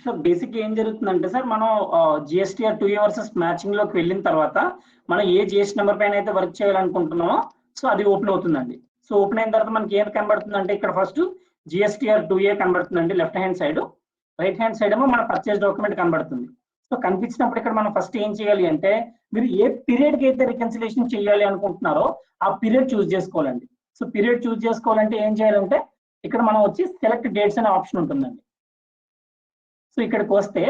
So basic ఏం జరుగుతుందంటే sir, మనం జిఎస్టీఆర్ 2A వర్సెస్ మ్యాచింగ్ లోకి వెళ్ళిన తర్వాత మనం ఏ జిఎస్టీ నెంబర్ పైన అయితే వర్క్ చేయాలనుకుంటున్నామో సో అది ఓపెన్ అవుతుందండి. సో ఓపెన్ అయిన తర్వాత మనకి ఏం కనబడుతుందంటే, ఇక్కడ ఫస్ట్ జిఎస్టీఆర్ 2A కనబడుతుందండి left hand side, right hand side ఏమో మన పర్చేస్ డాక్యుమెంట్ కనబడుతుంది. సో కనిపించినప్పుడు ఇక్కడ మనం ఫస్ట్ ఏం చేయాలి అంటే, మీరు ఏ పీరియడ్ కి అయితే రికన్సిలేషన్ చేయాలి అనుకుంటున్నారో ఆ పీరియడ్ చూస్ చేసుకోవాలండి. సో పీరియడ్ చూస్ చేసుకోవాలంటే ఏం చేయాలంటే, ఇక్కడ మనం వచ్చి సెలెక్ట్ డేట్స్ అనే ఆప్షన్ ఉంటుందండి. సో ఇక్కడికి వస్తే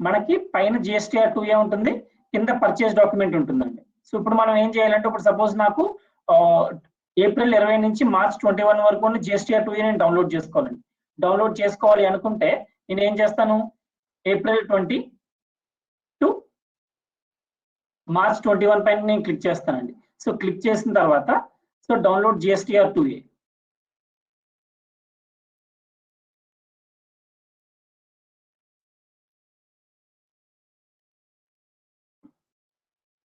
మనకి పైన జిఎస్టీఆర్ 2A ఉంటుంది, కింద పర్చేస్ డాక్యుమెంట్ ఉంటుందండి. సో ఇప్పుడు మనం ఏం చేయాలంటే, ఇప్పుడు సపోజ్ నాకు ఏప్రిల్ 20 నుంచి మార్చ్ 21 వరకు ఉన్న జిఎస్టీఆర్ 2A నేను డౌన్లోడ్ చేసుకోవాలండి. డౌన్లోడ్ చేసుకోవాలి అనుకుంటే నేను ఏం చేస్తాను, ఏప్రిల్ 20 టు మార్చ్ 21 పైన నేను క్లిక్ చేస్తానండి. సో క్లిక్ చేసిన తర్వాత సో డౌన్లోడ్ జిఎస్టీఆర్ 2A.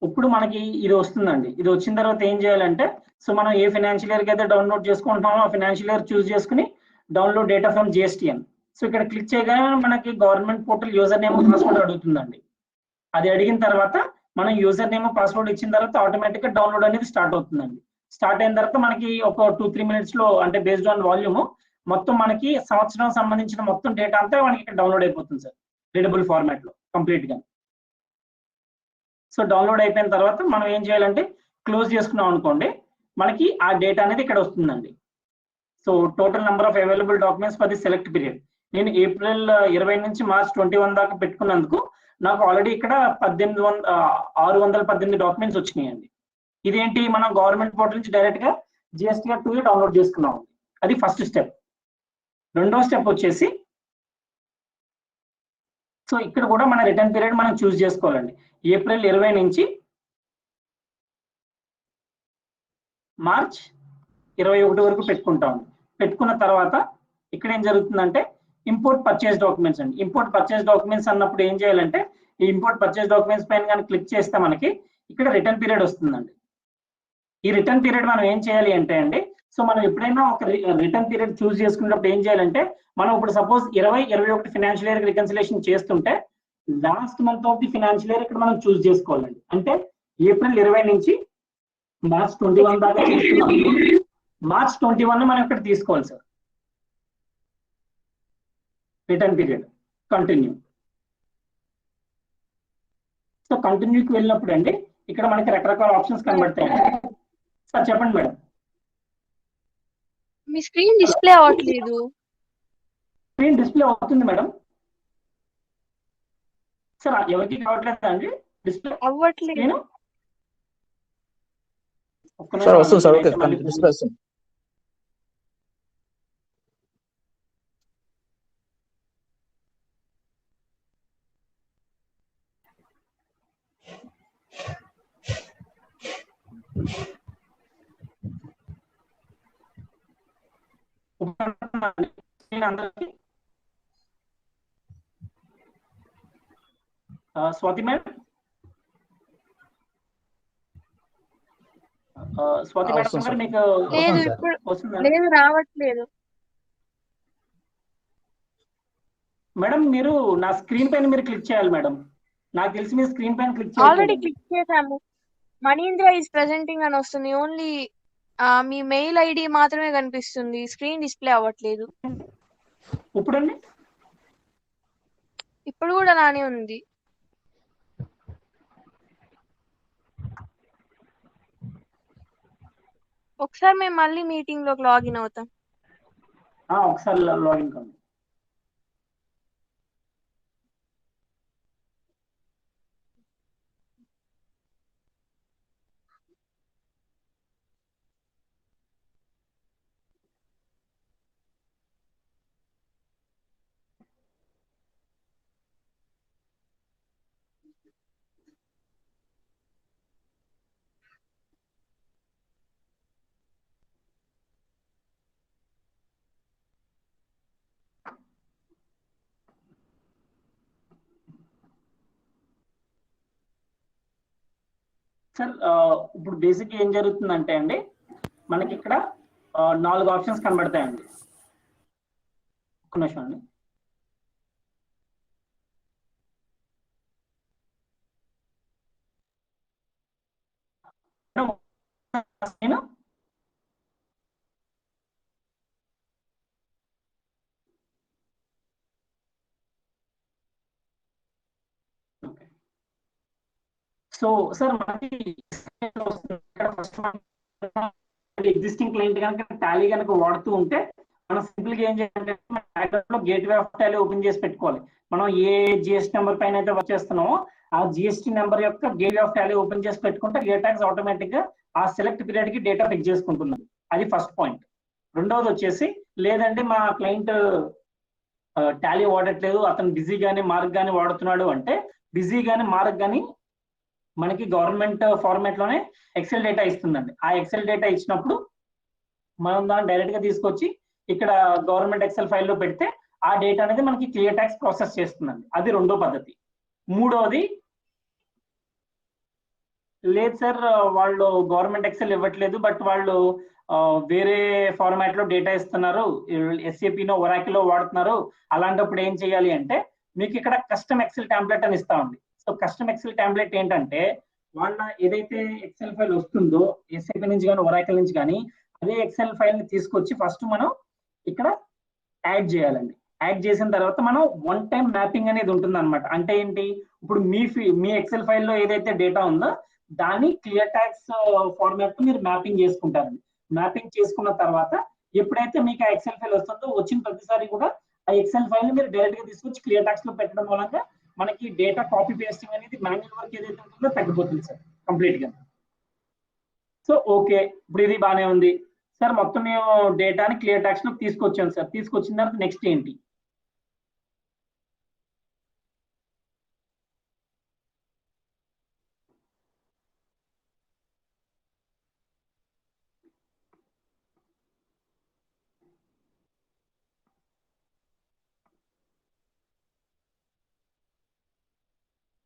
ఇప్పుడు మనకి ఇది వస్తుందండి. ఇది వచ్చిన తర్వాత ఏం చేయాలంటే, సో మనం ఏ ఫైనాన్షియల్ ఇయర్ కి అయితే డౌన్లోడ్ చేసుకుంటున్నామో ఆ ఫైనాన్షియల్ ఇయర్ చూస్ చేసుకుని download data from GSTN. So ఇక్కడ క్లిక్ చేయగానే మనకి government portal user name password అడుగుతుందండి. అది అడిగిన తర్వాత మనం యూజర్ నేమ్ పాస్వర్డ్ ఇచ్చిన తర్వాత ఆటోమేటిక్ గా డౌన్లోడ్ అనేది స్టార్ట్ అవుతుందండి. స్టార్ట్ అయిన తర్వాత మనకి ఒక 2-3 మినిట్స్ లో, అంటే బేస్డ్ ఆన్ వాల్యూమ్, మొత్తం మనకి సంవత్సరం సంబంధించిన మొత్తం డేటా అంతా మనకి ఇక్కడ డౌన్లోడ్ అయిపోతుంది సార్, రీడబుల్ ఫార్మాట్ లో కంప్లీట్ గా. సో డౌన్లోడ్ అయిపోయిన తర్వాత మనం ఏం చేయాలంటే, క్లోజ్ చేసుకున్నాం అనుకోండి, మనకి ఆ డేటా అనేది ఇక్కడ వస్తుందండి. So total number of available documents for the select period, నేను ఏప్రిల్ 20 నుంచి మార్చ్ 21 దాకా పెట్టుకున్నందుకు నాకు ఆల్రెడీ ఇక్కడ 618 డాక్యుమెంట్స్ వచ్చినాయండి. ఇదేంటి, మనం గవర్నమెంట్ పోర్టల్ నుంచి డైరెక్ట్ గా జిఎస్టీఆర్ 2A డౌన్లోడ్ చేసుకున్నాం. అది ఫస్ట్ స్టెప్. రెండో స్టెప్ వచ్చేసి, సో ఇక్కడ కూడా మన రిటర్న్ పీరియడ్ మనం చూస్ చేసుకోవాలండి. ఏప్రిల్ 20 నుంచి మార్చ్ 21 వరకు పెట్టుకుంటాం. పెట్టుకున్న తర్వాత ఇక్కడ ఏం జరుగుతుందంటే, ఇంపోర్ట్ పర్చేస్ డాక్యుమెంట్స్ అండి. ఇంపోర్ట్ పర్చేస్ డాక్యుమెంట్స్ అన్నప్పుడు ఏం చేయాలంటే, ఈ ఇంపోర్ట్ పర్చేస్ డాక్యుమెంట్స్ పైన కానీ క్లిక్ చేస్తే మనకి ఇక్కడ రిటర్న్ పీరియడ్ వస్తుందండి. ఈ రిటర్న్ పీరియడ్ మనం ఏం చేయాలి అంటే అండి, సో మనం ఎప్పుడైనా ఒక రిటర్న్ పీరియడ్ చూస్ చేసుకున్నప్పుడు ఏం చేయాలంటే, మనం ఇప్పుడు సపోజ్ 2021 ఫైనాన్షియల్ ఇయర్ రికన్సిలేషన్ చేస్తుంటే last month of the financial year ఇక్కడ మనం చూస్ చేసుకోవాలండి. అంటే ఏప్రిల్ 20 నుంచి మార్చ్ 21 దాకా చేస్తున్నాం, మార్చ్ 21 మనం ఇక్కడ తీసుకోవాలి sir return period. Continue. So కంటిన్యూకి వెళ్ళినప్పుడు అండి ఇక్కడ మనకి రకరకాల ఆప్షన్స్ కనబడతాయి. సార్ చెప్పండి మేడం. మీ స్క్రీన్ డిస్ప్లే అవ్వట్లేదు. స్క్రీన్ డిస్ప్లే అవుతుంది మేడం. సార్ ఎవరికి కావట్లేదు అండి డిస్ప్లే అవ్వట్లేదు. సార్ వస్తుంది సార్, ఓకే డిస్ప్లే వస్తుంది. స్వాతి మేడం, స్వాతి మేడం గారు మీకు లేదు, ఇప్పుడు లేదు, రావట్లేదు మేడం. మీరు నా స్క్రీన్ పైన మీరు క్లిక్ చేయాలి మేడం. నాకు తెలిసి మీ స్క్రీన్ పైన క్లిక్ చేయాలి. ఆల్రెడీ క్లిక్ చేసాము. మనీంద్ర ఈస్ ప్రెజెంటింగ్ అని వస్తుంది. ఓన్లీ మీ మెయిల్ ఐడి మాత్రమే కనిపిస్తుంది. స్క్రీన్ డిస్ప్లే అవ్వట్లేదు. ఇప్పుడండి, ఇప్పుడు కూడా అలానే ఉంది. ఒకసారి మేము మళ్ళీ మీటింగ్ లోకి లాగిన్ అవుతాం. ఒకసారి లాగిన్ కండి. సార్ ఇప్పుడు బేసిక్ ఏం జరుగుతుందంటే అండి, మనకి ఇక్కడ 4 ఆప్షన్స్ కనబడతాయండి. ఒక్క నిమిషం అండి. సో సార్ మనకి ఎగ్జిస్టింగ్ క్లయింట్ కనుక టాలీ కనుక వాడుతూ ఉంటే మనం సింపుల్ గా ఏం చేయాలంటే గేట్వే ఆఫ్ టాలీ ఓపెన్ చేసి పెట్టుకోవాలి. మనం ఏ జిఎస్టీ నెంబర్ పైన అయితే వర్క్ చేస్తున్నామో ఆ జిఎస్టీ నెంబర్ యొక్క గేట్వే ఆఫ్ టాలీ ఓపెన్ చేసి పెట్టుకుంటే గేటాక్స్ ఆటోమేటిక్ గా ఆ సెలెక్ట్ పీరియడ్ కి డేటా పిక్ చేసుకుంటున్నది. అది ఫస్ట్ పాయింట్. రెండవది వచ్చేసి లేదంటే మా క్లయింట్ టాలీ వాడట్లేదు, అతను బిజీ గానీ మార్క్ గానీ వాడుతున్నాడు అంటే బిజీ గానీ మార్క్ గానీ మనకి గవర్నమెంట్ ఫార్మాట్ లోనే ఎక్సెల్ డేటా ఇస్తుందండి. ఆ ఎక్సెల్ డేటా ఇచ్చినప్పుడు మనం దాన్ని డైరెక్ట్ గా తీసుకొచ్చి ఇక్కడ గవర్నమెంట్ ఎక్సెల్ ఫైల్లో పెడితే ఆ డేటా అనేది మనకి క్లియర్ ట్యాక్స్ ప్రాసెస్ చేస్తుందండి. అది రెండో పద్ధతి. మూడోది లేదు సార్ వాళ్ళు గవర్నమెంట్ ఎక్సెల్ ఇవ్వట్లేదు, బట్ వాళ్ళు వేరే ఫార్మాట్ లో డేటా ఇస్తున్నారు, ఎస్ఏపీనో ఒరాకిలో వాడుతున్నారు, అలాంటప్పుడు ఏం చేయాలి అంటే మీకు ఇక్కడ కస్టమ్ ఎక్సెల్ టెంప్లెట్ అని ఇస్తామండి. సో కస్టమ్ ఎక్సెల్ టెంప్లెట్ ఏంటంటే వాళ్ళ ఏదైతే ఎక్సెల్ ఫైల్ వస్తుందో ఎస్ఏపీ నుంచి కానీ ఒరాకిల్ నుంచి కానీ అదే ఎక్సెల్ ఫైల్ ని తీసుకొచ్చి ఫస్ట్ మనం ఇక్కడ యాడ్ చేయాలండి. యాడ్ చేసిన తర్వాత మనం వన్ టైం మ్యాపింగ్ అనేది ఉంటుంది అనమాట. అంటే ఏంటి, ఇప్పుడు మీ ఎక్సెల్ ఫైల్లో ఏదైతే డేటా ఉందో దాన్ని క్లియర్ ట్యాక్స్ ఫార్మాట్ మీరు మ్యాపింగ్ చేసుకుంటారండి. మ్యాపింగ్ చేసుకున్న తర్వాత ఎప్పుడైతే మీకు ఆ ఎక్సెల్ ఫైల్ వస్తుందో వచ్చిన ప్రతిసారి కూడా ఆ ఎక్సెల్ ఫైల్ ని మీరు డైరెక్ట్ గా తీసుకొచ్చి క్లియర్ ట్యాక్స్ లో పెట్టడం మూలంగా మనకి డేటా కాపీ పేస్టింగ్ అనేది మాన్యువల్ వర్క్ ఏదైతే ఉంటుందో తగ్గిపోతుంది సార్ కంప్లీట్ గా. సో ఓకే, ఇప్పుడు ఇది బాగానే ఉంది సార్. మొత్తం మేము డేటాని క్లియర్ ట్యాక్స్ లో తీసుకొచ్చాను సార్. తీసుకొచ్చిన తర్వాత నెక్స్ట్ ఏంటి?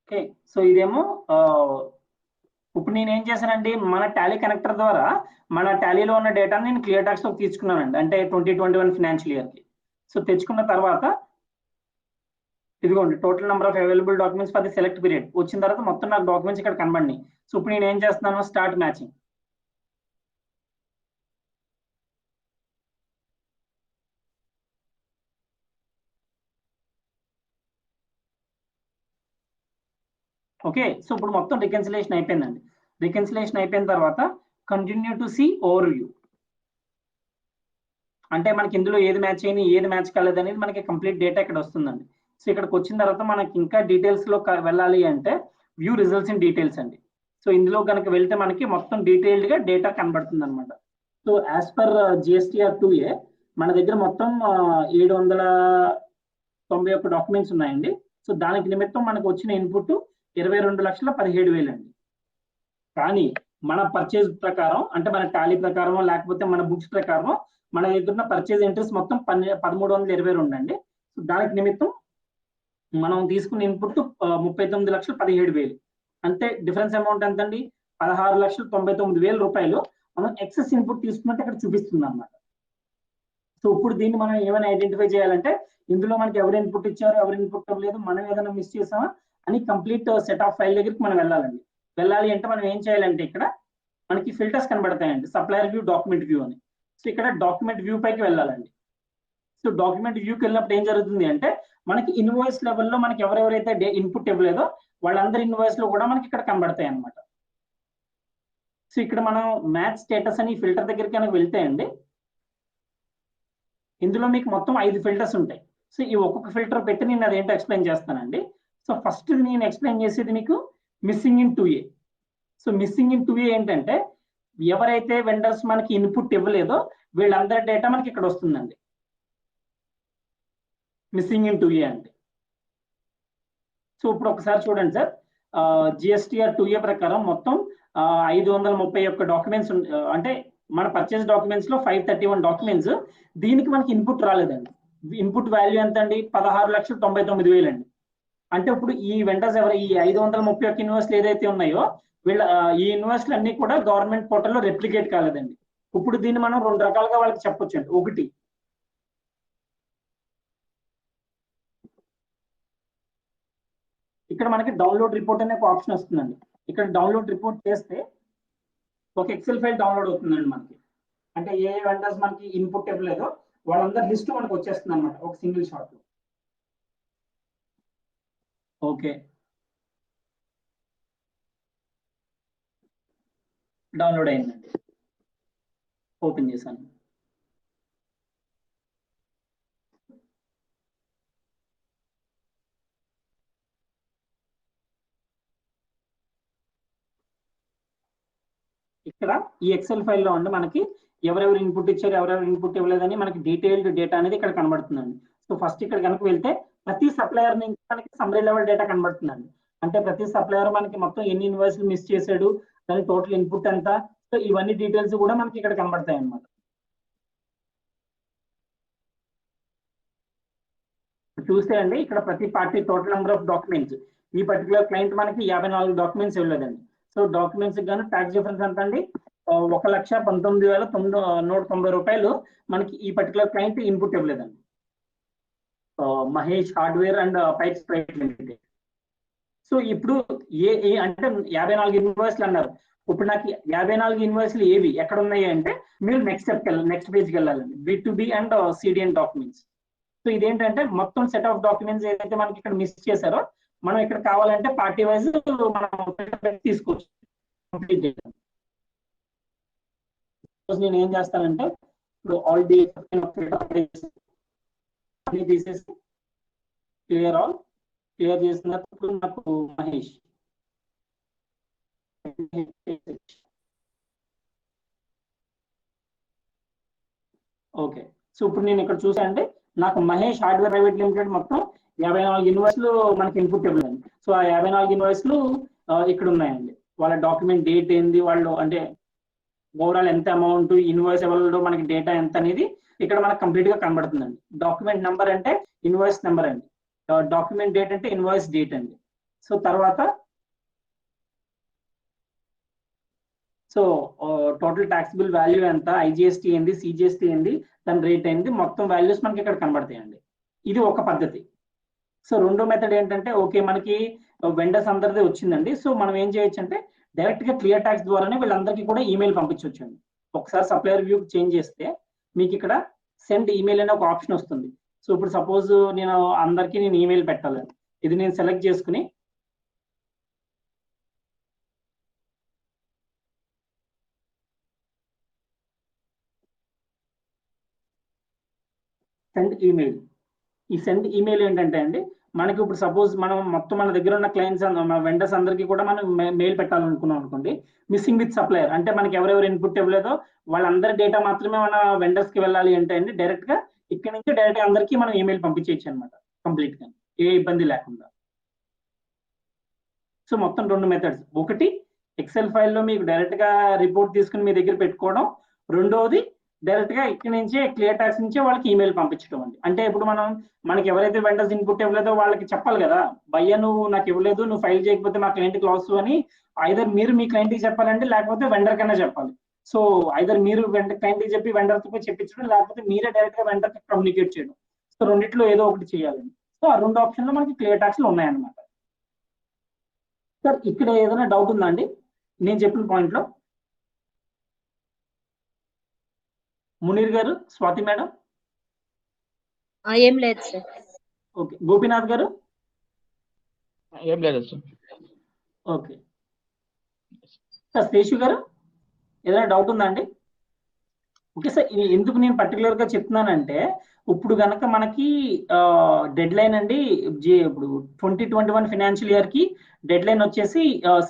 ఓకే, సో ఇదేమో ఇప్పుడు నేను ఏం చేశానండి, మన టాలీ కనెక్టర్ ద్వారా మన టాలీలో ఉన్న డేటాని నేను క్లియర్ ట్యాక్స్ లో తీసుకున్నానండి, అంటే 2021 ఫైనాన్షియల్ ఇయర్ కి. సో తెచ్చుకున్న తర్వాత ఇదిగోండి total number of available documents for the select period వచ్చిన తర్వాత మొత్తం నాకు డాక్యుమెంట్స్ ఇక్కడ కనబడి. సో ఇప్పుడు నేను ఏం చేస్తున్నాను, స్టార్ట్ మ్యాచింగ్. ఓకే, సో ఇప్పుడు మొత్తం రికన్సిలేషన్ అయిపోయిందండి. రికన్సిలేషన్ అయిపోయిన తర్వాత continue to see overview. అంటే మనకి ఇందులో ఏది మ్యాచ్ అయింది ఏది మ్యాచ్ కాలేదు అనేది మనకి కంప్లీట్ డేటా ఇక్కడ వస్తుందండి. సో ఇక్కడికి వచ్చిన తర్వాత మనకి ఇంకా డీటెయిల్స్ లో వెళ్ళాలి అంటే వ్యూ రిజల్ట్స్ ఇన్ డీటెయిల్స్ అండి. సో ఇందులో కనుక వెళ్తే మనకి మొత్తం డీటెయిల్డ్ గా డేటా కనబడుతుంది అనమాట. So as per GSTR 2A మన దగ్గర మొత్తం 791 డాక్యుమెంట్స్ ఉన్నాయండి. సో దానికి నిమిత్తం మనకు వచ్చిన ఇన్పుట్ 22,17,000 అండి. కానీ మన పర్చేజ్ ప్రకారం అంటే మన టాలీ ప్రకారం లేకపోతే మన బుక్స్ ప్రకారం మన దగ్గర పర్చేజ్ ఎంట్రీస్ మొత్తం 1322 అండి. సో దానికి నిమిత్తం మనం తీసుకున్న ఇన్పుట్ 39,17,000. అంటే డిఫరెన్స్ అమౌంట్ ఎంత అండి, 16,99,000 రూపాయలు మనం ఎక్సెస్ ఇన్పుట్ తీసుకున్నట్టు ఇక్కడ చూపిస్తుంది అన్నమాట. సో ఇప్పుడు దీన్ని మనం ఏమైనా ఐడెంటిఫై చేయాలంటే ఇందులో మనకి ఎవరు ఇన్పుట్ ఇచ్చారు ఎవరు ఇన్పుట్ ఇవ్వలేదు, మనం ఏదైనా మిస్ చేసామా అని కంప్లీట్ సెట్ ఆఫ్ ఫైల్ దగ్గరికి మనం వెళ్ళాలండి. వెళ్ళాలి అంటే మనం ఏం చేయాలంటే ఇక్కడ మనకి ఫిల్టర్స్ కనబడతాయండి, సప్లయర్ వ్యూ, డాక్యుమెంట్ వ్యూ అని. సో ఇక్కడ డాక్యుమెంట్ వ్యూ పైకి వెళ్ళాలండి. సో డాక్యుమెంట్ వ్యూకి వెళ్ళినప్పుడు ఏం జరుగుతుంది అంటే మనకి ఇన్వాయిస్ లెవెల్లో మనకి ఎవరెవరైతే ఇన్పుట్ ఇవ్వలేదో వాళ్ళందరి ఇన్వాయిస్ లో కూడా మనకి ఇక్కడ కనబడతాయి అనమాట. సో ఇక్కడ మనం మ్యాచ్ స్టేటస్ అని ఫిల్టర్ దగ్గరికి కనుక వెళ్తే అండి ఇందులో మీకు మొత్తం 5 ఫిల్టర్స్ ఉంటాయి. సో ఈ ఒక్కొక్క ఫిల్టర్ పెట్టి నేను అదేంటో ఎక్స్ప్లెయిన్ చేస్తానండి. సో ఫస్ట్ నేను ఎక్స్ప్లెయిన్ చేసేది మీకు missing in 2A. So missing in 2A ఏంటంటే ఎవరైతే వెండర్స్ మనకి ఇన్పుట్ ఇవ్వలేదో వీళ్ళందరి డేటా మనకి ఇక్కడ వస్తుందండి. మిస్సింగ్ ఇన్ 2A అంటే సో ఇప్పుడు ఒకసారి చూడండి సార్, జిఎస్టీఆర్ 2A ప్రకారం మొత్తం 531 డాక్యుమెంట్స్ అంటే మన పర్చేస్ డాక్యుమెంట్స్ లో 531 డాక్యుమెంట్స్. దీనికి మనకి ఇన్పుట్ రాలేదండి. ఇన్పుట్ వాల్యూ ఎంత అండి, 16,99,000 అండి. అంటే ఇప్పుడు ఈ వెండర్స్ ఎవరు ఈ 531 ఇన్వాయిస్లు ఏదైతే ఉన్నాయో వీళ్ళ ఈ ఇన్వాయిస్లు అన్ని కూడా గవర్నమెంట్ పోర్టల్లో రెప్లికేట్ కాలేదండి. ఇప్పుడు దీన్ని మనం 2 రకాలుగా వాళ్ళకి చెప్పొచ్చు అండి. ఒకటి ఇక్కడ మనకి డౌన్లోడ్ రిపోర్ట్ అనే ఒక ఆప్షన్ వస్తుందండి. ఇక్కడ డౌన్లోడ్ రిపోర్ట్ చేస్తే ఒక ఎక్సెల్ ఫైల్ డౌన్లోడ్ అవుతుందండి మనకి. అంటే ఏ వెండర్స్ మనకి ఇన్పుట్ ఇవ్వలేదో వాళ్ళందరి లిస్ట్ మనకు వచ్చేస్తుంది అనమాట ఒక సింగిల్ షాట్ లో. ఓకే, డౌన్లోడ్ అయిందండి, ఓపెన్ చేశాను. ఇక్కడ ఈ ఎక్సెల్ ఫైల్లో ఉండి మనకి ఎవరెవరు ఇన్పుట్ ఇచ్చారు, ఎవరెవరు ఇన్పుట్ ఇవ్వలేదని మనకి డీటెయిల్డ్ డేటా అనేది ఇక్కడ కనబడుతుందండి. సో ఫస్ట్ ఇక్కడ కనుక వెళ్తే ప్రతి సప్లయర్ నుంచి మనకి సమ్మరీ లెవెల్ డేటా కనబడుతుందండి. అంటే ప్రతి సప్లయర్ మనకి మొత్తం ఎన్ని ఇన్వాయిస్లు మిస్ చేశాడు, దాని టోటల్ ఇన్పుట్ ఎంత, సో ఇవన్నీ డీటెయిల్స్ కూడా మనకి ఇక్కడ కనబడతాయి అన్నమాట. చూస్తే అండి ఇక్కడ ప్రతి party total number of documents, ఈ పర్టికులర్ క్లయింట్ మనకి 54 డాక్యుమెంట్స్ ఇవ్వలేదండి. సో డాక్యుమెంట్స్ గాను ట్యాక్స్ డిఫరెన్స్ ఎంత అండి, 1,19,190 రూపాయలు మనకి ఈ పర్టికులర్ క్లయింట్ ఇన్పుట్ ఇవ్వలేదండి. Mahesh hardware and pipes private limited. So ఇప్పుడు అంటే 54 ఇన్వాయిస్లు అన్నారు. ఇప్పుడు నాకు 54 ఇన్వాయిస్లు ఏవి ఎక్కడ ఉన్నాయి అంటే మీరు నెక్స్ట్ స్టెప్కి వెళ్ళాలి, నెక్స్ట్ పేజ్కి వెళ్ళాలండి. B2B and CDN documents. So ఇదేంటంటే మొత్తం సెట్ ఆఫ్ డాక్యుమెంట్స్ ఏదైతే మనకి ఇక్కడ మిస్ చేశారో మనం ఇక్కడ కావాలంటే పార్టీ వైజ్ మనం తీసుకోవచ్చు. నేను ఏం చేస్తానంటే ఇప్పుడు ఆల్ తీసేసి క్లియర్ చేసిన ఇప్పుడు నాకు మహేష్ ఓకే. సో ఇప్పుడు నేను ఇక్కడ చూసానంటే నాకు మహేష్ హార్డ్వేర్ ప్రైవేట్ లిమిటెడ్ మొత్తం 54 ఇన్వాయిస్లు మనకి ఇన్పుట్ ఇవ్వలేదు. సో ఆ 54 ఇన్వాయిస్లు ఇక్కడ ఉన్నాయండి. వాళ్ళ డాక్యుమెంట్ డేట్ ఏంది, వాళ్ళు అంటే ఓవరాల్ ఎంత అమౌంట్, ఇన్వాయిస్ ఎవరిలో మనకి డేటా ఎంత అనేది ఇక్కడ మనకు కంప్లీట్ గా కనబడుతుందండి. డాక్యుమెంట్ నెంబర్ అంటే ఇన్వాయిస్ నెంబర్ అండి, డాక్యుమెంట్ డేట్ అంటే ఇన్వాయిస్ డేట్ అండి. సో తర్వాత టోటల్ టాక్సిబుల్ వాల్యూ ఎంత, IGST ఏంది, CGST ఏంది, దాని రేట్ ఏంది, మొత్తం వాల్యూస్ మనకి ఇక్కడ కనబడతాయండి. ఇది ఒక పద్ధతి. సో రెండో మెథడ్ ఏంటంటే ఓకే మనకి వెండర్స్ అందరిది వచ్చిందండి. సో మనం ఏం చేయొచ్చు అంటే డైరెక్ట్ గా క్లియర్ ట్యాక్స్ ద్వారానే వీళ్ళందరికీ కూడా ఈమెయిల్ పంపించవచ్చండి. ఒకసారి సప్లయర్ వ్యూ చేంజ్ చేస్తే మీకు ఇక్కడ సెండ్ ఈమెయిల్ అనే ఒక ఆప్షన్ వస్తుంది. సో ఇప్పుడు సపోజ్ నేను అందరికీ ఈమెయిల్ పెట్టాలి, ఇది నేను సెలెక్ట్ చేసుకుని సెండ్ ఈమెయిల్. ఈ సెండ్ ఈమెయిల్ ఏంటంటే అండి మనకి ఇప్పుడు సపోజ్ మనం మొత్తం మన దగ్గర ఉన్న క్లయింట్స్ మన వెండర్స్ అందరికీ కూడా మనం మెయిల్ పెట్టాలనుకున్నాం అనుకోండి, మిస్సింగ్ విత్ సప్లయర్ అంటే మనకి ఎవరెవరు ఇన్పుట్ ఇవ్వలేదో వాళ్ళందరి డేటా మాత్రమే మన వెండర్స్ కి వెళ్ళాలి అంటే అండి డైరెక్ట్ గా ఇక్కడ నుంచి డైరెక్ట్ గా అందరికీ మనం ఈమెయిల్ పంపించేయచ్చు అనమాట, కంప్లీట్ గా ఏ ఇబ్బంది లేకుండా. సో మొత్తం 2 మెథడ్స్, ఒకటి ఎక్సెల్ ఫైల్లో మీకు డైరెక్ట్ గా రిపోర్ట్ తీసుకుని మీ దగ్గర పెట్టుకోవడం, రెండోది డైరెక్ట్ గా ఇక్కడ నుంచే క్లియర్ ట్యాక్స్ నుంచే వాళ్ళకి ఈమెయిల్ పంపించడం అండి. అంటే ఇప్పుడు మనకి ఎవరైతే వెండర్స్ ఇన్పుట్ ఇవ్వలేదో వాళ్ళకి చెప్పాలి కదా, భయ్య నువ్వు నాకు ఇవ్వలేదు, నువ్వు ఫైల్ చేయకపోతే మా క్లయింట్కి లాస్ అని ఐదర్ మీరు మీ క్లయింట్కి చెప్పాలండి, లేకపోతే వెండర్ కన్నా చెప్పాలి. సో ఐదర్ మీరు క్లయింట్కి చెప్పి వెండర్తో చెప్పించడం, లేకపోతే మీరే డైరెక్ట్ గా వెండర్కి కమ్యూనికేట్ చేయడం. సో రెండిట్లో ఏదో ఒకటి చేయాలండి. సో ఆ 2 ఆప్షన్లో మనకి క్లియర్ ట్యాక్స్లు ఉన్నాయన్నమాట. సార్ ఇక్కడ ఏదైనా డౌట్ ఉందా అండి నేను చెప్పిన పాయింట్లో? మునీర్ గారు, స్వాతి మేడం? ఏం లేదు సార్. ఓకే. గోపీనాథ్ గారు? ఏం లేదు సార్. Okay sir. శేషు గారు ఏదైనా డౌట్ ఉందా అండి? Okay sir. ఇది ఎందుకు నేను పర్టికులర్ గా చెప్తున్నానంటే ఇప్పుడు కనుక మనకి డెడ్ లైన్ అండి, ఇప్పుడు 2021 ఫైనాన్షియల్ ఇయర్ కి డెడ్ లైన్ వచ్చేసి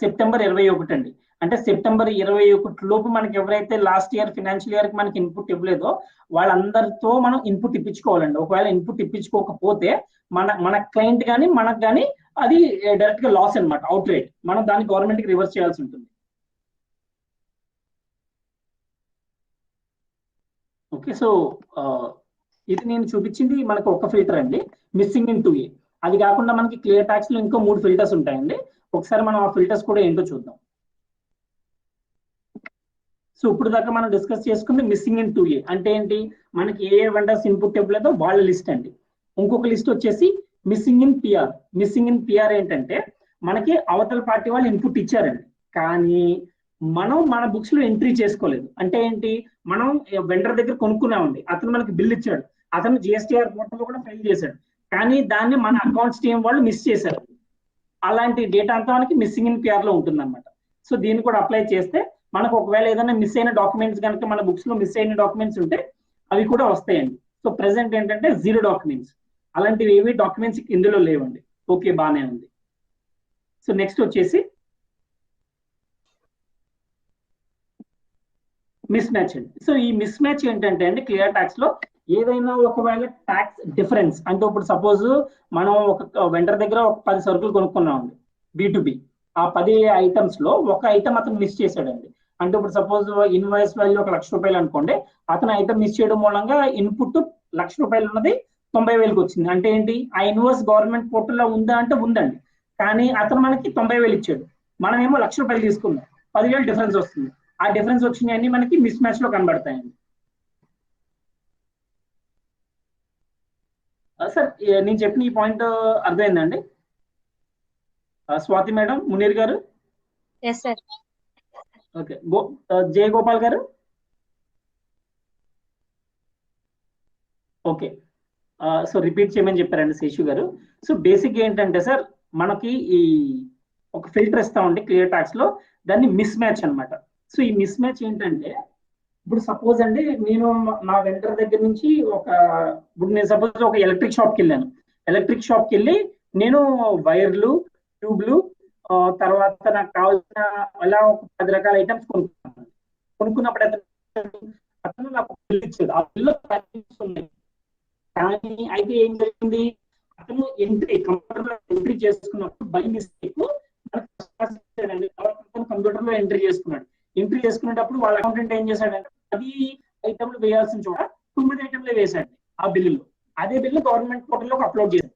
సెప్టెంబర్ 21 అండి. అంటే సెప్టెంబర్ 21 లోపు మనకి ఎవరైతే లాస్ట్ ఇయర్ ఫైనాన్షియల్ ఇయర్ కి మనకి ఇన్పుట్ ఇవ్వలేదో వాళ్ళందరితో మనం ఇన్పుట్ ఇప్పించుకోవాలండి. ఒకవేళ ఇన్పుట్ ఇప్పించుకోకపోతే మన క్లయింట్ కానీ మనకు కానీ అది డైరెక్ట్ గా లాస్ అనమాట, అవుట్ రేట్. మనం దాన్ని గవర్నమెంట్ కి రివర్స్ చేయాల్సి ఉంటుంది. ఓకే. సో ఇది నేను చూపించింది మనకు ఒక ఫిల్టర్ అండి, మిస్సింగ్ ఇన్ 2A. అది కాకుండా మనకి క్లియర్ ట్యాక్స్ లో ఇంకో 3 ఫిల్టర్స్ ఉంటాయండి. ఒకసారి మనం ఆ ఫిల్టర్స్ కూడా ఏంటో చూద్దాం. సో ఇప్పుడు దాకా మనం డిస్కస్ చేసుకుంది మిస్సింగ్ ఇన్ 2A అంటే ఏంటి, మనకి ఏ వెండర్స్ ఇన్పుట్ ఇవ్వలేదో వాళ్ళ లిస్ట్ అండి. ఇంకొక లిస్ట్ వచ్చేసి missing in PR. Missing in PR ఏంటంటే మనకి అవతల పార్టీ వాళ్ళు ఇన్పుట్ ఇచ్చారండి, కానీ మనం మన బుక్స్ లో ఎంట్రీ చేసుకోలేదు. అంటే ఏంటి, మనం వెండర్ దగ్గర కొనుక్కున్నామండి, అతను మనకి బిల్ ఇచ్చాడు, అతను జిఎస్టీఆర్ పోర్టల్ కూడా ఫైల్ చేశాడు, కానీ దాన్ని మన అకౌంట్స్ టీం వాళ్ళు మిస్ చేశారు. అలాంటి డేటా అంతా మనకి మిస్సింగ్ ఇన్ పిఆర్ లో ఉంటుంది అనమాట. సో దీన్ని కూడా అప్లై చేస్తే మనకు ఒకవేళ ఏదైనా మిస్ అయిన డాక్యుమెంట్స్ కనుక మన బుక్స్ లో మిస్ అయిన డాక్యుమెంట్స్ ఉంటే అవి కూడా వస్తాయండి. సో ప్రెసెంట్ ఏంటంటే 0 డాక్యుమెంట్స్, అలాంటివి ఏవి డాక్యుమెంట్స్ ఇందులో లేవండి. ఓకే, బాగానే ఉంది. సో నెక్స్ట్ వచ్చేసి మిస్ మ్యాచ్ అండి. సో ఈ మిస్ మ్యాచ్ ఏంటంటే అండి, క్లియర్ ట్యాక్స్ లో ఏదైనా ఒకవేళ ట్యాక్స్ డిఫరెన్స్ అంటే, ఇప్పుడు సపోజ్ మనం ఒక వెండర్ దగ్గర ఒక 10 సరుకులు కొనుక్కున్నామండి B2B. ఆ 10 ఐటమ్స్ లో ఒక ఐటమ్ అతను మిస్ చేశాడండి. అంటే ఇప్పుడు సపోజ్ ఇన్వాయిస్ వాల్యూ ₹1,00,000 అనుకోండి, అతను ఐటమ్ మిస్ చేయడం మూలంగా ఇన్పుట్ ₹1,00,000 ఉన్నది 90,000కి వచ్చింది. అంటే ఏంటి, ఆ ఇన్వాయిస్ గవర్నమెంట్ పోర్టల్లో ఉందా అంటే ఉందండి, కానీ అతను మనకి 90,000 ఇచ్చాడు, మనం ఏమో ₹1,00,000 తీసుకున్నాం, 10,000 డిఫరెన్స్ వస్తుంది. ఆ డిఫరెన్స్ వచ్చినాయన్నీ మనకి మిస్ మ్యాచ్ లో కనబడతాయండి. సార్ నేను చెప్పిన ఈ పాయింట్ అర్థమైందండి? స్వాతి మేడం, మునీర్ గారు, ఎస్ సార్. ఓకే, జయ గోపాల్ గారు, ఓకే. సో రిపీట్ చేయమని చెప్పారండి శేషు గారు. సో బేసిక్ ఏంటంటే సార్, మనకి ఈ ఒక ఫిల్టర్ ఇస్తామండి క్లియర్ ట్యాక్స్ లో, దాన్ని మిస్ మ్యాచ్ అనమాట. సో ఈ మిస్ మ్యాచ్ ఏంటంటే, ఇప్పుడు సపోజ్ అండి నేను నా వెండర్ దగ్గర నుంచి ఇప్పుడు నేను సపోజ్ ఒక ఎలక్ట్రిక్ షాప్కి వెళ్ళాను. ఎలక్ట్రిక్ షాప్కి వెళ్ళి నేను వైర్లు, ట్యూబ్లు, తర్వాత నాకు కావాల్సిన అలా ఒక 10 రకాల ఐటమ్స్ కొనుక్కున్నాను. కొనుక్కున్నప్పుడు అతను నాకు బిల్ ఇచ్చాడు, ఆ బిల్లు ఉన్నాయి. కానీ అయితే ఏం జరిగింది, అతను కంప్యూటర్ లో ఎంట్రీ చేసుకున్నప్పుడు బై మిస్టేక్ కంప్యూటర్ లో ఎంట్రీ చేసుకున్నాడు. ఎంట్రీ చేసుకునేటప్పుడు వాళ్ళ అకౌంటెంట్ ఏం చేశాడంటే 10 ఐటమ్లు వేయాల్సిన చోట 9 ఐటమ్లే వేశాడు ఆ బిల్లులో. అదే బిల్లు గవర్నమెంట్ పోర్టల్లోకి అప్లోడ్ చేశాడు.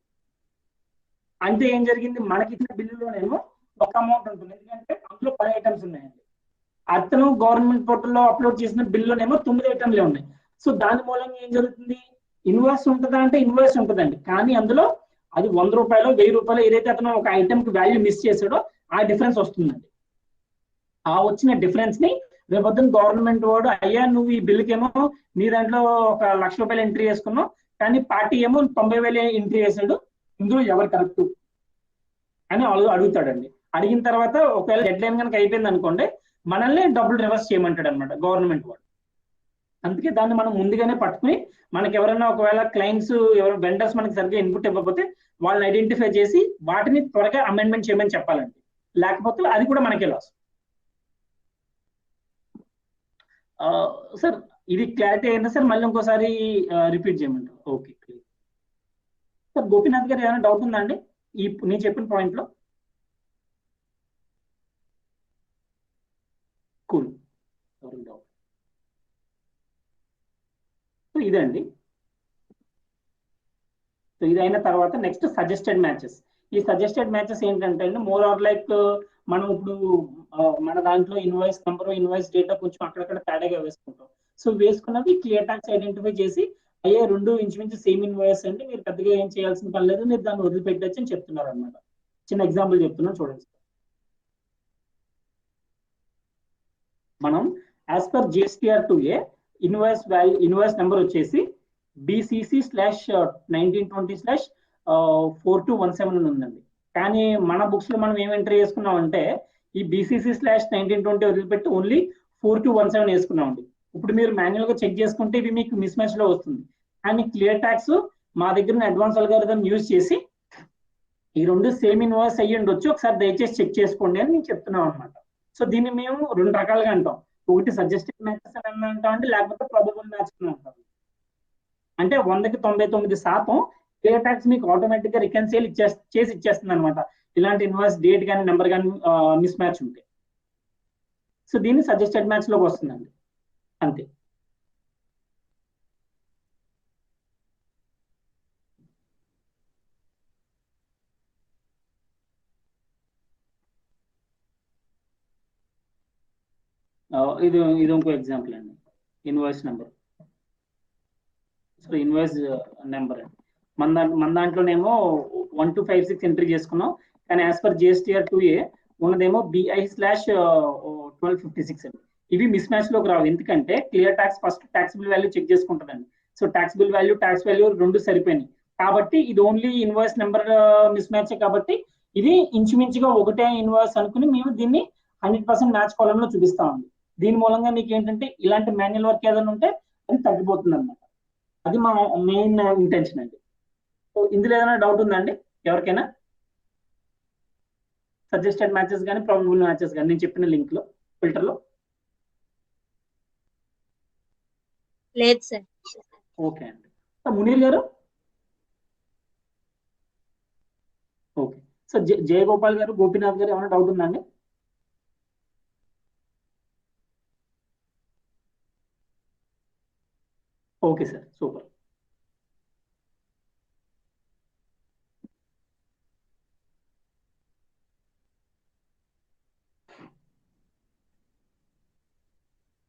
అంటే ఏం జరిగింది, మనకి ఇచ్చిన బిల్లులోనేమో ఒక అమౌంట్ ఉంటుంది, ఎందుకంటే అందులో 10 ఐటమ్స్ ఉన్నాయండి. అతను గవర్నమెంట్ పోర్టల్లో అప్లోడ్ చేసిన బిల్లులోనేమో 9 ఐటమ్లే ఉన్నాయి. సో దాని మూలంగా ఏం జరుగుతుంది, ఇన్వాయిస్ ఉంటుందా అంటే ఇన్వాయిస్ ఉంటుందండి, కానీ అందులో అది ₹100, ₹1000 ఏదైతే అతను ఒక ఐటమ్ కి వాల్యూ మిస్ చేశాడో ఆ డిఫరెన్స్ వస్తుందండి. ఆ వచ్చిన డిఫరెన్స్ ని రేపొద్దున గవర్నమెంట్ వాడు, అయ్యా నువ్వు ఈ బిల్లుకి ఏమో నీ దాంట్లో ఒక ₹1,00,000 ఎంట్రీ చేసుకున్నావు, కానీ పార్టీ ఏమో 90,000 ఎంట్రీ చేశాడు, ఇందులో ఎవరు కరెక్ట్ అని అడుగుతాడండి. అడిగిన తర్వాత ఒకవేళ డెడ్ లైన్ కనుక అయిపోయింది అనుకోండి, మనల్ని డబ్బులు రివర్స్ చేయమంటాడు అనమాట గవర్నమెంట్ వాడు. అందుకే దాన్ని మనం ముందుగానే పట్టుకుని, మనకి ఎవరైనా ఒకవేళ క్లయింట్స్ ఎవరైనా వెండర్స్ మనకి సరిగ్గా ఇన్పుట్ ఇవ్వకపోతే వాళ్ళని ఐడెంటిఫై చేసి వాటిని త్వరగా అమెండ్మెంట్ చేయమని చెప్పాలండి, లేకపోతే అది కూడా మనకే లాస్. సార్ ఇది క్లారిటీ అయిందా సార్? మళ్ళీ ఇంకోసారి రిపీట్ చేయమంటారు? ఓకే, సార్ గోపీనాథ్ గారు ఏమైనా డౌట్ ఉందా అండి నేను చెప్పిన పాయింట్ లో? Cool, doubt. సో ఇదండి. సో ఇది అయిన తర్వాత నెక్స్ట్ సజెస్టెడ్ మ్యాచెస్. ఈ సజెస్టెడ్ మ్యాచెస్ ఏంటంటే అండి, మోర్ ఆర్ లైక్ మనం ఇప్పుడు మన దాంట్లో ఇన్వాయిస్ నెంబర్, ఇన్వాయిస్ డేటా కొంచెం అక్కడక్కడ తేడాగా వేసుకుంటాం. సో వేసుకున్నవి క్లియర్ ట్యాక్స్ ఐడెంటిఫై చేసి, అయ్యే రెండు ఇంచుమించు సేమ్ ఇన్వాయిస్ అంటే మీరు పెద్దగా ఏం చేయాల్సిన పని లేదు, మీరు దాన్ని వదిలిపెట్టచ్చు అని చెప్తున్నారు అనమాట. చిన్న ఎగ్జాంపుల్ చెప్తున్నాను చూడండి. మనం as per GSTR 2A invoice number వచ్చేసి BCC/1920/4217 ఉందండి. కానీ మన బుక్స్ లో మనం ఏం ఎంట్రీ చేసుకున్నాం అంటే, ఈ BCC/1920 వదిలిపెట్టి ఓన్లీ 4217 వేసుకున్నామండి. ఇప్పుడు మీరు మాన్యువల్ గా చెక్ చేసుకుంటే ఇవి మీకు మిస్ మ్యాచ్ లో వస్తుంది. కానీ క్లియర్ ట్యాక్స్ మా దగ్గర అడ్వాన్స్ అల్గారిథం యూజ్ చేసి ఈ రెండు సేమ్ ఇన్వాయిస్ అయ్యి ఉండొచ్చు, ఒకసారి దయచేసి చెక్ చేసుకోండి అని నేను చెప్తున్నాం అనమాట. సో దీన్ని మేము 2 రకాలుగా అంటాం. ఒకటి సజెస్టెడ్ మ్యాచెస్ అని అంటాం అండి, లేకపోతే ప్రాబబుల్ మ్యాచ్ అని అంటాం. అంటే 100కి 99% క్లియర్ ట్యాక్స్ మీకు ఆటోమేటిక్ గా రికన్సిల్ చేసి ఇచ్చేస్తుంది అనమాట, ఇలాంటి ఇన్వాయిస్ డేట్ కానీ నెంబర్ కానీ మిస్ మ్యాచ్ ఉంటే. సో దీన్ని సజెస్టెడ్ మ్యాచ్ లోకి వస్తుందండి, అంతే. ఇది ఇంకో ఎగ్జాంపుల్ అండి, invoice number. So invoice number మన దాంట్లోనేమో 1256 ఎంట్రీ చేసుకున్నాం, కానీ యాజ్ పర్ GSTR 2A ఉన్నదేమో BI/1256 అండి. ఇవి మిస్ మ్యాచ్ లోకి రావు, ఎందుకంటే clear tax first taxable value check చేసుకుంటుందండి. So taxable value tax value రెండు సరిపోయినాయి కాబట్టి ఇది only invoice number mismatch కాబట్టి ఇది ఇంచుమించుగా ఒకటే ఇన్వాయిస్ అనుకుని మేము దీన్ని 100% మ్యాచ్ కాలం లో చూపిస్తామండి. దీని మూలంగా మీకు ఏంటంటే ఇలాంటి మాన్యువల్ వర్క్ ఏదైనా ఉంటే అది తగ్గిపోతుంది అనమాట. అది మా మెయిన్ ఇంటెన్షన్ అండి. సో ఇందులో ఏదైనా డౌట్ ఉందండి ఎవరికైనా? సజెస్టెడ్ మ్యాచెస్ కానీ ప్రాబబుల్ మ్యాచెస్ కానీ నేను చెప్పిన లింక్ లో ఫిల్టర్ లో లేదు సార్. ఓకే అండి. మునీర్ గారు ఓకే. సో జయగోపాల్ గారు, గోపీనాథ్ గారు ఏమైనా డౌట్ ఉందండి? Okay sir, super.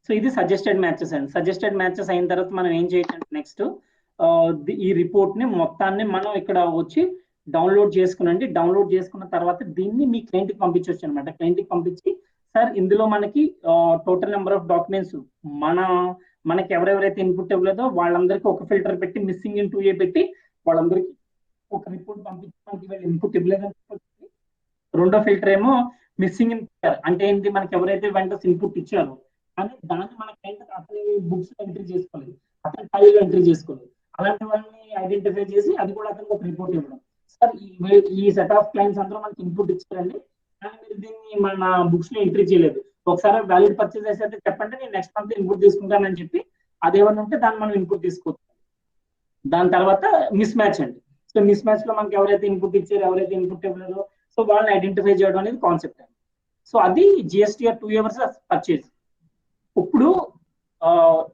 సో ఇది సజెస్టెడ్ మ్యాచెస్ అండి. సజెస్టెడ్ మ్యాచెస్ అయిన తర్వాత మనం ఏం చేయటంటే నెక్స్ట్ ఈ రిపోర్ట్ ని మొత్తాన్ని మనం ఇక్కడ వచ్చి డౌన్లోడ్ చేసుకునండి. డౌన్లోడ్ చేసుకున్న తర్వాత దీన్ని మీ క్లయింట్ కి పంపించవచ్చు అనమాట. క్లయింట్ కి పంపించి సార్ ఇందులో మనకి టోటల్ నెంబర్ ఆఫ్ డాక్యుమెంట్స్ మనకి ఎవరెవరైతే ఇన్పుట్ ఇవ్వలేదో వాళ్ళందరికీ ఒక ఫిల్టర్ పెట్టి మిస్సింగ్ ఇన్ 2A పెట్టి వాళ్ళందరికీ ఒక రిపోర్ట్ పంపించి మనకి వీళ్ళు ఇన్పుట్ ఇవ్వలేదని రెండో ఫిల్టర్ ఏమో మిస్సింగ్ ఇన్ అంటే ఏంటి, మనకి ఎవరైతే వెంటర్స్ ఇన్పుట్ ఇచ్చారో కానీ దాన్ని మన క్లయింట్ అతని బుక్స్ ఎంట్రీ చేసుకోలేదు, అతని ఫైల్ ఎంట్రీ చేసుకోలేదు, అలాంటి వాళ్ళని ఐడెంటిఫై చేసి అది కూడా అతనికి ఒక రిపోర్ట్ ఇవ్వడం. సార్ ఈ సెట్ ఆఫ్ క్లయింట్స్ అందరూ మనకి ఇన్పుట్ ఇచ్చారండి కానీ మీరు దీన్ని మన బుక్స్ లో ఎంట్రీ చేయలేదు, ఒకసారి వ్యాలిడ్ పర్చేస్ అయితే చెప్పండి నేను నెక్స్ట్ మంత్ ఇన్పుట్ తీసుకుంటానని చెప్పి అదేమన్నా ఉంటే దాన్ని మనం ఇన్పుట్ తీసుకోవచ్చు. దాని తర్వాత మిస్ మ్యాచ్ అండి. సో మిస్ మ్యాచ్ లో మనకి ఎవరైతే ఇన్పుట్ ఇచ్చారో ఎవరైతే ఇన్పుట్ ఇవ్వలేదో సో వాళ్ళని ఐడెంటిఫై చేయడం అనేది కాన్సెప్ట్ అండి. సో అది GSTR 2A వర్సెస్ పర్చేజ్. ఇప్పుడు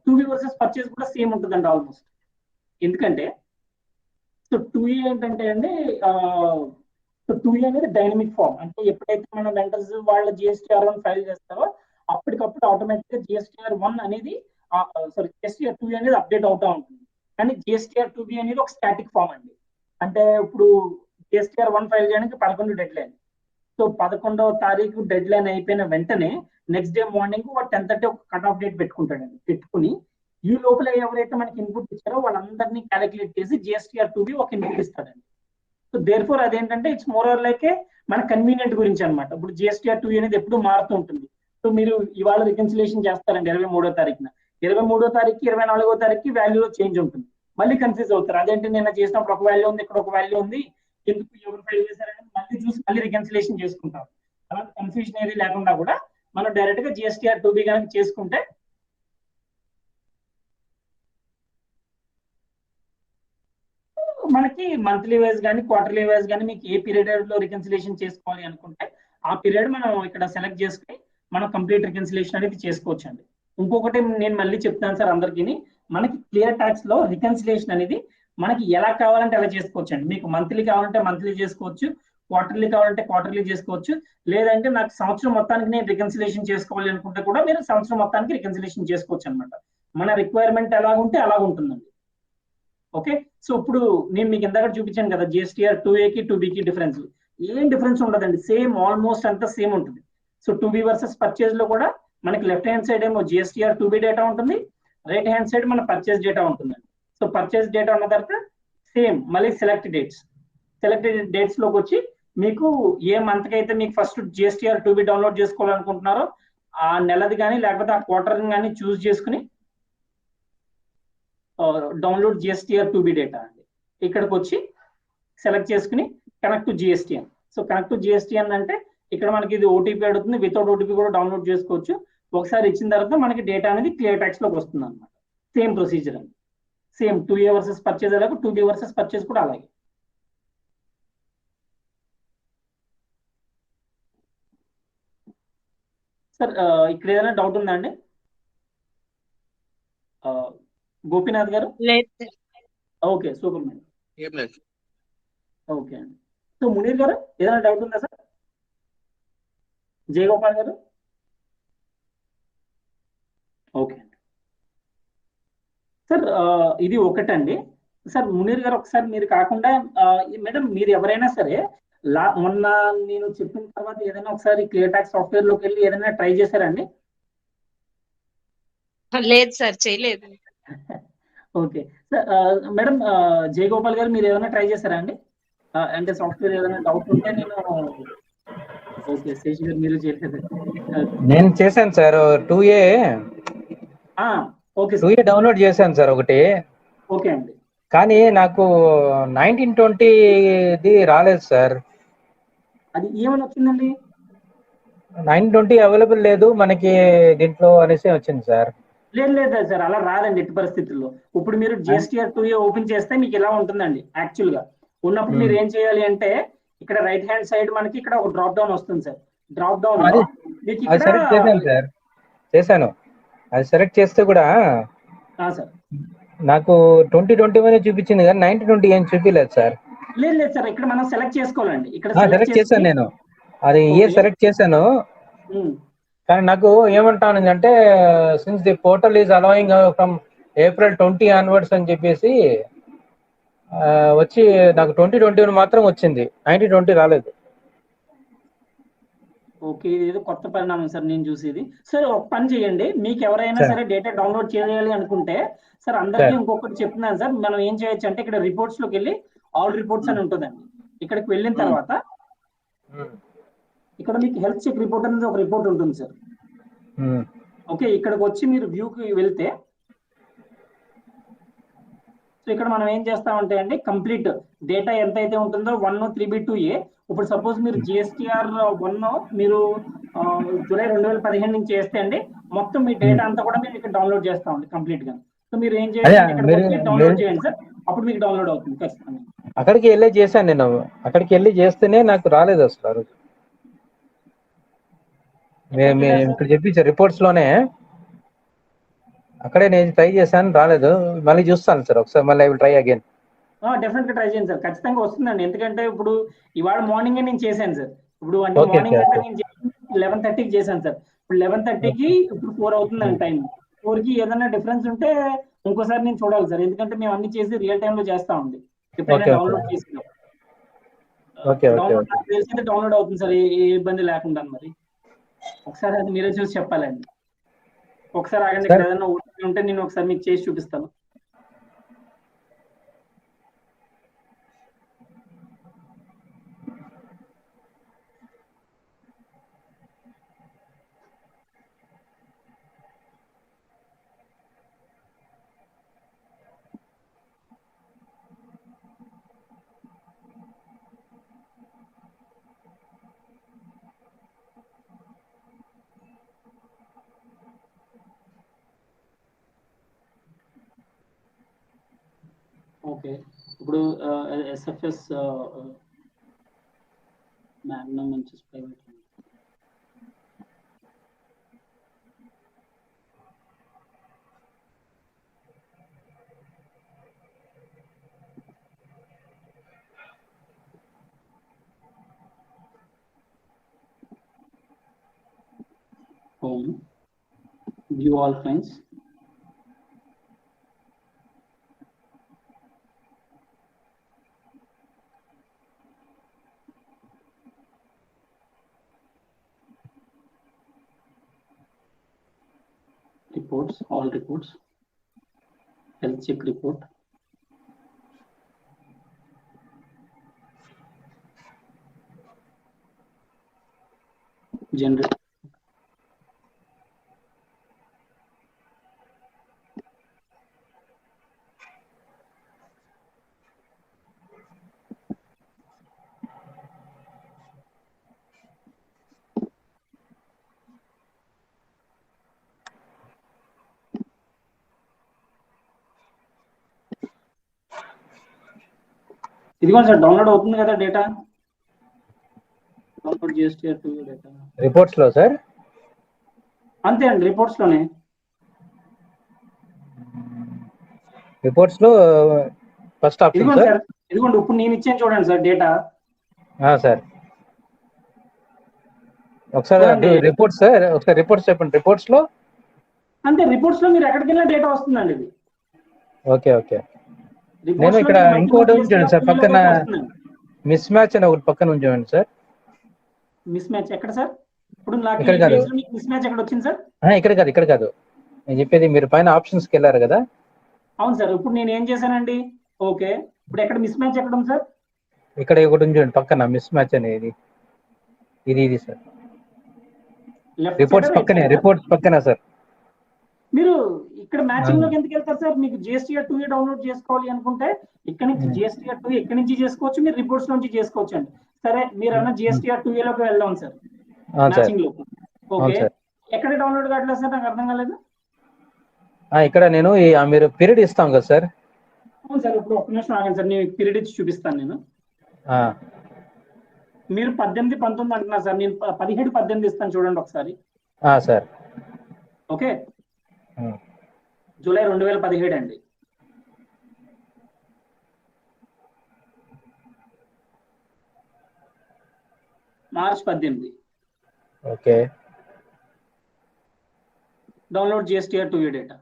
2B వర్సెస్ పర్చేజ్ కూడా సేమ్ ఉంటుందండి ఆల్మోస్ట్. ఎందుకంటే సో 2A ఏంటంటే అండి, సో 2A అనేది డైనమిక్ ఫామ్. అంటే ఎప్పుడైతే మనం వెంటర్స్ వాళ్ళ GSTR 1 ఫైల్ చేస్తారో అప్పటికప్పుడు ఆటోమేటిక్ గా GSTR 1 అనేది GSTR 2A అనేది అప్డేట్ అవుతా ఉంటుంది. కానీ GSTR 2B అనేది ఒక స్టాటిక్ ఫామ్ అండి. అంటే ఇప్పుడు GSTR 1 ఫైల్ చేయడానికి 11 డెడ్ లైన్. సో 11వ తారీఖు డెడ్ లైన్ అయిపోయిన వెంటనే నెక్స్ట్ డే మార్నింగ్ 10:30 ఒక కట్ ఆఫ్ డేట్ పెట్టుకుంటాడండి. పెట్టుకుని ఈ లోపల ఎవరైతే మనకి ఇన్పుట్ ఇచ్చారో వాళ్ళందరినీ క్యాలిక్యులేట్ చేసి GSTR 2B ఒక ఇన్పుట్ ఇస్తాడండి. సో దేర్ ఫోర్ అదేంటంటే ఇట్స్ మోర్ ఆర్ లైక్ మన కన్వీనియంట్ గురించి అనమాట. ఇప్పుడు GSTR 2 అనేది ఎప్పుడు మారుతూ ఉంటుంది. సో మీరు ఇవాళ రికన్సిలేషన్ చేస్తారండి 23వ తారీఖున, 23వ తారీఖు 24వ తారీఖు వాల్యూలో చేంజ్ ఉంటుంది. మళ్ళీ కన్ఫ్యూజ్ అవుతారు, అదేంటి నిన్న చేసినప్పుడు ఒక వాల్యూ ఉంది ఇక్కడ ఒక వాల్యూ ఉంది ఎందుకు ఎవరు ఫైల్ చేశారని మళ్ళీ చూసి మళ్ళీ రికన్సిలేషన్ చేసుకుంటాం. అలాంటి కన్ఫ్యూజన్ ఏది లేకుండా కూడా మనం డైరెక్ట్ గా GSTR 2B కనుక చేసుకుంటే మనకి మంత్లీ వైజ్ కానీ క్వార్టర్లీ వైజ్ కానీ మీకు ఏ పీరియడ్ లో రికన్సిలేషన్ చేసుకోవాలి అనుకుంటే ఆ పీరియడ్ మనం ఇక్కడ సెలెక్ట్ చేసుకుని మనం కంప్లీట్ రికన్సిలేషన్ అనేది చేసుకోవచ్చు అండి. ఇంకొకటి నేను మళ్ళీ చెప్తాను సార్ అందరికీ, మనకి క్లియర్ ట్యాక్స్ లో రికన్సిలేషన్ అనేది మనకి ఎలా కావాలంటే అలా చేసుకోవచ్చు అండి. మీకు మంత్లీ కావాలంటే మంత్లీ చేసుకోవచ్చు, క్వార్టర్లీ కావాలంటే క్వార్టర్లీ చేసుకోవచ్చు, లేదంటే నాకు సంవత్సరం మొత్తానికి నేను రికన్సిలేషన్ చేసుకోవాలి అనుకుంటే కూడా మీరు సంవత్సరం మొత్తానికి రికన్సిలేషన్ చేసుకోవచ్చు అనమాట. మన రిక్వైర్మెంట్ ఎలా ఉంటే అలా ఉంటుందండి. ఓకే. సో ఇప్పుడు నేను మీకు ఇందాక చూపించాను కదా GSTR 2Aకి 2Bకి డిఫరెన్స్. ఏం డిఫరెన్స్ ఉండదండి, సేమ్ ఆల్మోస్ట్ అంతా సేమ్ ఉంటుంది. సో 2B వర్సెస్ పర్చేజ్ లో కూడా మనకి లెఫ్ట్ హ్యాండ్ సైడ్ ఏమో GSTR 2B డేటా ఉంటుంది, రైట్ హ్యాండ్ సైడ్ మన పర్చేజ్ డేటా ఉంటుందండి. సో పర్చేజ్ డేటా ఉన్న తర్వాత సేమ్ మళ్ళీ సెలెక్ట్ డేట్స్ లోకి వచ్చి మీకు ఏ మంత్ కి అయితే మీకు ఫస్ట్ GSTR 2B డౌన్లోడ్ చేసుకోవాలనుకుంటున్నారో ఆ నెలది కానీ లేకపోతే ఆ క్వార్టర్ కానీ చూస్ చేసుకుని డౌన్లోడ్ GSTR 2B డేటా అండి. ఇక్కడికి వచ్చి సెలెక్ట్ చేసుకుని connect to GSTN. So connect to GSTN అంటే ఇక్కడ మనకి ఇది OTP అడుగుతుంది, వితౌట్ OTP కూడా డౌన్లోడ్ చేసుకోవచ్చు. ఒకసారి ఇచ్చిన తర్వాత మనకి డేటా అనేది క్లియర్ ట్యాక్స్ లోకి వస్తుంది అనమాట. సేమ్ ప్రొసీజర్ అండి, సేమ్ 2A వర్సెస్ పర్చేజ్ అలాగే 2B వర్సెస్ పర్చేజ్ కూడా అలాగే. సార్ ఇక్కడ ఏదైనా డౌట్ ఉందా అండి? గోపీనాథ్ గారు? Okay, super madam. ఓకే అండి. సో మునీర్ గారు ఏదైనా డౌట్ ఉందా సార్? జయగోపాల్ గారు? ఓకే అండి. సార్ ఇది ఒకటండి. సార్ మునీర్ గారు ఒకసారి మీరు కాకుండా మేడం మీరు ఎవరైనా సరే మొన్న నేను చెప్పిన తర్వాత ఏదైనా ఒకసారి క్లియర్ ట్యాక్స్ సాఫ్ట్వేర్ లోకి వెళ్ళి ఏదైనా ట్రై చేశారండి? లేదు సార్, చేయలేదు. Okay sir. మేడం జయగోపాల్ గారు, మీరు ఏమైనా ట్రై చేశారా అండి? అంటే సాఫ్ట్వేర్ ఏదైనా డౌట్ ఉంటే నేను. ఓకే, శేష్ గారు మీరు చేయలేదు. నేను చేశాను sir 2A. Okay 2A download చేశాను సార్ ఒకటి. ఓకే అండి. కానీ నాకు 1920ది రాలేదు సార్. అది ఏమని వచ్చిందండి? 1920 అవైలబుల్ లేదు మనకి దీంట్లో అనేసి వచ్చింది సార్. లేదు సార్, అలా రాదండి ఎట్టి పరిస్థితుల్లో. ఇప్పుడు మీరు GSTR 2A ఓపెన్ చేస్తే మీకు ఇలా ఉంటుందండి. యాక్చువల్ గా ఉన్నప్పుడు మీరు ఏం చేయాలి అంటే, ఇక్కడ రైట్ హ్యాండ్ సైడ్ మనకి ఇక్కడ ఒక డ్రాప్ డౌన్ వస్తుంది సార్. డ్రాప్ డౌన్ సెలెక్ట్ చేశాను సార్, చేశాను. అది సెలెక్ట్ చేస్తే కూడా సార్ నాకు 2021 చూపించింది కానీ 1920 ఏం చూపించలేదు సార్. లేదు సార్, ఇక్కడ మనం సెలెక్ట్ చేసుకోవాలండి. ఇక్కడ సెలెక్ట్ చేశాను నేను, అది ఇయర్ సెలెక్ట్ చేశాను. కానీ నాకు ఏమంటాను అంటే, since the portal is allowing from April 20 onwards అని చెప్పేసి వచ్చి నాకు 2021 మాత్రం వచ్చింది, 1920 రాలేదు. ఓకే, ఇది ఏదో కొత్త పరిణామం సార్ నేను చూసేది. సార్ ఒక పని చేయండి, మీకు ఎవరైనా సరే డేటా డౌన్లోడ్ చేయాలి అనుకుంటే సార్, అందరికీ ఇంకొకటి చెప్తున్నాను సార్. మనం ఏం చేయొచ్చు అంటే, ఇక్కడ రిపోర్ట్స్ లోకి వెళ్ళి ఆల్ రిపోర్ట్స్ అని ఉంటుందండి. ఇక్కడికి వెళ్ళిన తర్వాత ఇక్కడ మీకు హెల్త్ చెక్ రిపోర్ట్ అనేది ఒక రిపోర్ట్ ఉంటుంది సార్. ఓకే, ఇక్కడికి వచ్చి మీరు వ్యూకి వెళ్తే, సో ఇక్కడ మనం ఏం చేస్తామంటే అండి, కంప్లీట్ డేటా ఎంత అయితే ఉంటుందో 103B2A. ఇప్పుడు సపోజ్ మీరు GSTR 1 మీరు జూలై 2015 నుంచి చేస్తే అండి, మొత్తం మీ డేటా అంతా కూడా మేము ఇక్కడ డౌన్లోడ్ చేస్తామండి కంప్లీట్ గా. సో మీరు ఏం చేయాలి, డౌన్లోడ్ చేయండి సార్, అప్పుడు మీకు డౌన్లోడ్ అవుతుంది ఖచ్చితంగా. అక్కడికి వెళ్ళి చేశాను నేను, అక్కడికి వెళ్ళి చేస్తేనే నాకు రాలేదు అసలు. ఆ రోజు ఇక్కడ చెప్పించారు రిపోర్ట్స్ లోనే, అక్కడే నేను ట్రై చేశాను, రాలేదు. మళ్ళీ చూస్తాను సార్ ఒకసారి, మళ్ళీ I will try again. Definite గా ట్రై చేయండి సార్, ఖచ్చితంగా వస్తుందండి. ఎందుకంటే ఇప్పుడు ఇవాళ మార్నింగ్ నేను చేశాను సార్. ఇప్పుడు అంటే మార్నింగ్ అంటే నేను 11:30కి చేశాను సార్. ఇప్పుడు 11:30కి ఇప్పుడు 4 అవుతుందండి టైం. 4కి ఏదైనా డిఫరెన్స్ ఉంటే ఇంకోసారి నేను చూడాలి సార్, ఎందుకంటే మేము అన్ని చేసి రియల్ టైమ్ లో చేస్తామండి. ఎప్పుడైనా డౌన్లోడ్ చేసినాం డౌన్లోడ్ అవుతుంది సార్, ఏ ఇబ్బంది లేకుండా. మరి ఒకసారి అది మీరే చూసి చెప్పాలండి. ఒకసారి ఆగండి, ఇక్కడ ఏదైనా ఉంటే నేను ఒకసారి మీకు చేసి చూపిస్తాను. ఓకే, ఇప్పుడు SFS Magnum నుంచి private home, view all files. Reports, all reports, health check report, generate. ఇదిగోండి సార్, డౌన్లోడ్ అవుతుంది కదా data. Download GSTR 2 data reports లో సార్. అంతే అండి, రిపోర్ట్స్ లోనే. రిపోర్ట్స్ లో ఫస్ట్ ఆప్షన్ సార్. ఇదిగోండి ఇప్పుడు నేను ఇచ్చాను చూడండి సార్ డేటా. సార్ ఒకసారి రిపోర్ట్స్ సార్, ఒకసారి రిపోర్ట్స్ చెప్పండి. రిపోర్ట్స్ లో అంతే, రిపోర్ట్స్ లో మీరు ఎక్కడికి వెళ్ళినా డేటా వస్తుందండి ఇది. Okay okay. నేను ఇక్కడ ఇంకోటి చూడండి సార్, పక్కన మిస్ మ్యాచ్ అని ఒకటి పక్కన ఉంచండి సార్. మిస్ మ్యాచ్ ఎక్కడ సార్? ఇప్పుడు నాకు ఇక్కడ ఈ కాదు. పేజ్ లో మీకు మిస్ మ్యాచ్ ఎక్కడ వచ్చింది సార్? ఇక్కడ కాదు నేను చెప్పేది, మీరు పైన ఆప్షన్స్కి వెళ్ళారు కదా. అవును సార్. ఇప్పుడు నేను ఏం చేశానండి? ఓకే, ఇప్పుడు ఎక్కడ మిస్ మ్యాచ్ ఎక్కడ ఉంది సార్? ఇక్కడ ఒకటి ఉంచండి పక్కన మిస్ మ్యాచ్ అనేది. ఇది సార్, లెఫ్ట్ రిపోర్ట్స్ పక్కనే సార్. మీరు ఇక్కడ మ్యాచింగ్ లోకి ఎందుకు వెళ్తారు సార్? మీకు జిఎస్టీఆర్ 2 డౌన్లోడ్ చేసుకోవాలి అనుకుంటే ఇక్కడ నుంచి జిఎస్టీఆర్ 2 ఎక్కడి నుంచి చేసుకోవచ్చు, మీరు రిపోర్ట్స్ నుంచి చేసుకోవచ్చు అండి. సరే, మీరు అన్న జిఎస్టీఆర్ 2 లోకి వెళ్దాం సార్, మ్యాచింగ్ లోకి. ఓకే, ఎక్కడ డౌన్లోడ్ కావట్లేదు సార్? నాకు అర్థం కాలేదు. ఇక్కడ నేను మీరు పీరియడ్ ఇస్తాం కదా సార్. అవును సార్. ఇప్పుడు ఒక్క నిమిషం ఆగండి సార్, నేను పీరియడ్ ఇచ్చి చూపిస్తాను. నేను మీరు 18, 19 అంటున్నారు సార్, నేను 17, 18 ఇస్తాను చూడండి ఒకసారి. సార్ ఓకే, జూలై 2017 అండి. March 18. Okay, download GSTR 2 data.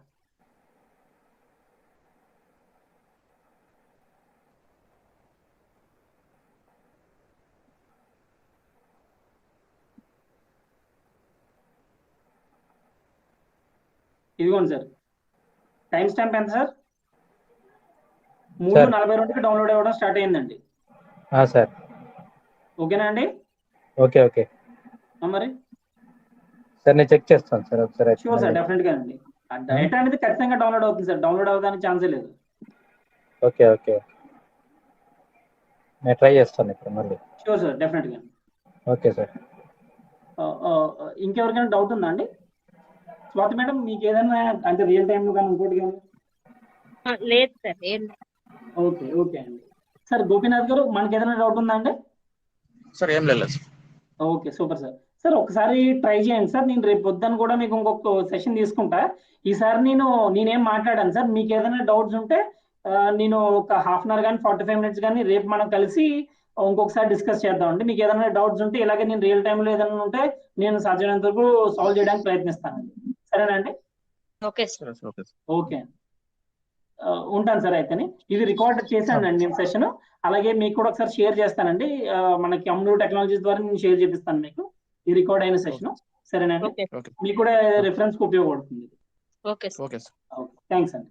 ఇదిగోండి సార్, టైం స్టాంప్ ఎంత సార్? 3:42కి డౌన్లోడ్ అవ్వడం స్టార్ట్ అయిందండి. సార్ ఓకేనా అండి? ఓకే మరి సార్ నేను చెక్ చేస్తాను సార్ ఒకసారి. షూర్ సార్, డెఫినెట్ గా అండి. ఆ డేటా అనేది ఖచ్చితంగా డౌన్లోడ్ అవుతుంది సార్, డౌన్లోడ్ అవ్వడానికి ఛాన్సే లేదు. ఓకే నేను ట్రై చేస్తాను ఇప్పుడు మళ్ళీ. షూర్ సార్, డెఫినెట్ గా. Okay sir. ఇంకెవరికైనా డౌట్ ఉందా అండి? స్వాతి మేడం, మీకు ఏదైనా అంటే రియల్ టైమ్ లో కానీ ఇంకోటి కానీ? లేదు సార్, ఏం ఓకే అండి. సార్ గోపీనాథ్ గారు, మనకి ఏదైనా డౌట్ ఉందా అండి? సార్ ఏం లేదు. Okay, super sir. సార్ ఒకసారి ట్రై చేయండి సార్, నేను రేపు పొద్దున్న కూడా మీకు ఇంకొక సెషన్ తీసుకుంటా. ఈసారి నేనేం మాట్లాడాను సార్, మీకు ఏదైనా డౌట్స్ ఉంటే నేను ఒక హాఫ్ అన్ అవర్ కానీ 45 మినిట్స్ కానీ రేపు మనం కలిసి ఇంకొకసారి డిస్కస్ చేద్దామండి. మీకు ఏదైనా డౌట్స్ ఉంటే, ఇలాగే నేను రియల్ టైంలో ఏదైనా ఉంటే నేను సాధ్యమైనంత వరకు సాల్వ్ చేయడానికి ప్రయత్నిస్తానండి. సరేనా అండి? ఓకే ఓకే, ఉంటాను సార్. అయితే ఇది రికార్డ్ చేశానండి నేను సెషన్. అలాగే మీకు కూడా ఒకసారి షేర్ చేస్తానండి, మనకి అమ్నూ టెక్నాలజీస్ ద్వారా నేను షేర్ చేపిస్తాను మీకు ఈ రికార్డ్ అయిన సెషన్. సరేనండి? మీకు కూడా రిఫరెన్స్ ఉపయోగపడుతుంది. ఓకే థ్యాంక్స్ అండి.